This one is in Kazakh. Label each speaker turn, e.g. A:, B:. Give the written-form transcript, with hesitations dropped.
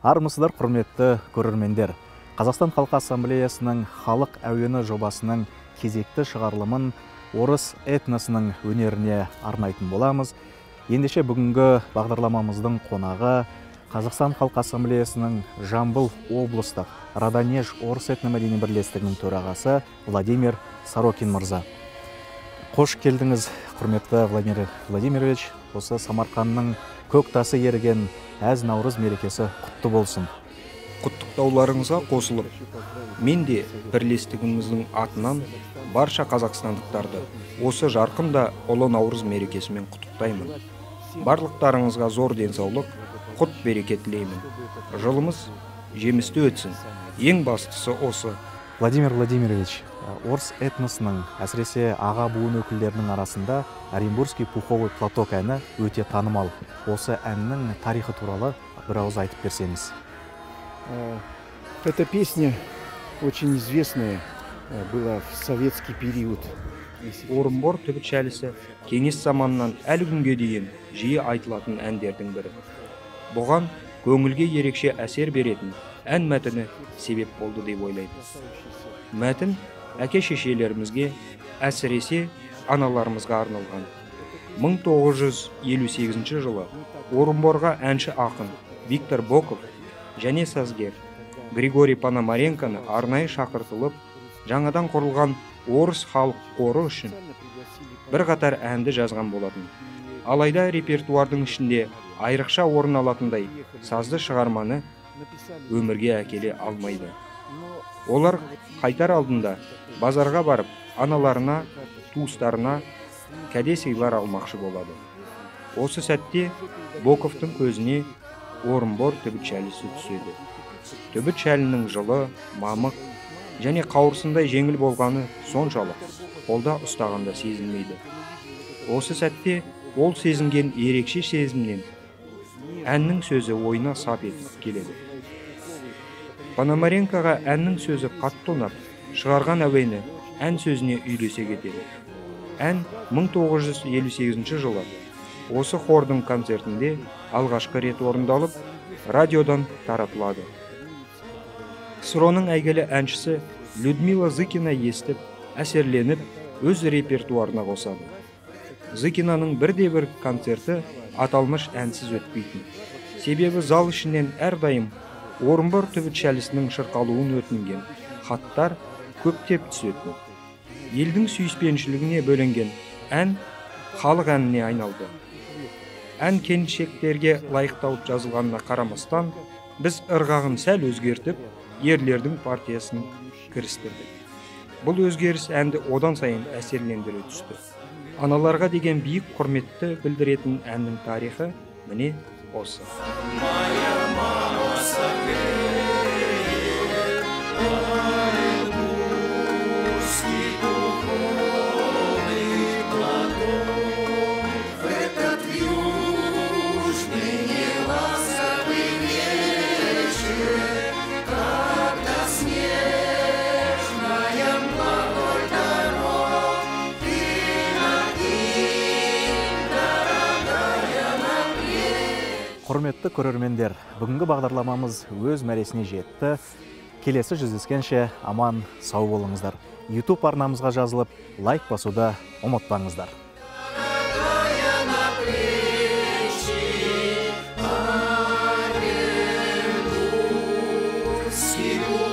A: Армысыздар, құрметті көрермендер. Қазақстан Халқы Ассамблеясының халық әуені жобасының кезекті шығарылымын орыс этносының өнеріне арнайтын боламыз. Ендеше бүгінгі бағдарламамыздың қонағы Қазақстан Халқы Ассамблеясының Жамбыл облыстық Раданеж орыс этномәдени бірлестігінің төрағасы Владимир Сорокин мырза. Қош келдіңіз, құрметті Владимир Владимирович. Осы Самарқанның көк тасы еріген әз наурыз мерекесі құтты болсын.
B: Құттықтауларыңызға қосылып, мен де бірлестігіміздің атынан барша қазақстандықтарды осы жарқында ұлы наурыз мерекесімен құттықтаймын. Барлықтарыңызға зор денсаулық, құт береке тілеймін. Жылымыз жемісті өтсін. Ең бастысы осы.
A: Владимир Владимирович, орыс этносының, әсіресе аға буын өкілдерінің арасында Оренбургский пуховый платок әні өте танымал. Осы әннің тарихы туралы бір ауыз айтып берсеңіз.
C: Эта песня очень известная была в советский период.
B: Орынбор түбітшәлісі кеңес заманынан әлі күнге дейін жиі айтылатын әндердің бірі. Бұған көңілге ерекше әсер беретін ән мәтіні себеп болды деп ойлаймын. Мәтін әке-шешелерімізге, әсіресе аналарымызға арналған. 1958 жылы Орынборға әнші ақын Виктор Боков және сазгер Григорий Пономаренконы арнайы шақыртылып, жаңадан құрылған орыс халық қоры үшін бірқатар әнді жазған болатын. Алайда репертуардың ішінде айрықша орын алатындай сазды шығарманы өмірге әкеле алмайды. Олар қайтар алдында базарға барып, аналарына, туыстарына кәде сыйлар алмақшы болады. Осы сәтте Боковтың көзіне Орынбор түбітшәлісі түседі. Түбітшәлінің жылы, мамық және қауырсындай жеңіл болғаны соншалық қолда ұстағанда сезілмейді. Осы сәтте ол сезінген ерекше сезімнен әннің сөзі ойына сап етіп келеді. Пономаренкоға әннің сөзі қатты ұнап, шығарған әуені ән сөзіне үйлесе кетеді. Ән 1958 жылы осы хордың концертінде алғашқы рет орындалып, радиодан таратылады. КСРО-ның әйгілі әншісі Людмила Зыкина естіп, әсерленіп, өз репертуарына қосады. Зыкинаның бірде-бір концерті аталмыш әнсіз өтпейтін. Себебі зал ішінен әрдайым Орынбор түбітшәлісінің шырқалуын өтінген хаттар көптеп түсетін. Елдің сүйіспеншілігіне бөленген ән халық әніне айналды. Ән келіншектерге лайықталып жазылғанына қарамастан, біз ырғағын сәл өзгертіп, ерлердің партиясын кірістірдік. Бұл өзгеріс әнді одан сайын әсерлендіре түсті. Аналарға деген биік құрметті білдіретін әннің тарихы міне осы.
A: Құрметті көрермендер, бүгінгі бағдарламамыз өз мәресіне жетті. Келесі жүздескенше аман сау болыңыздар. YouTube арнамызға жазылып, лайк басуды ұмытпаңыздар.
D: Силу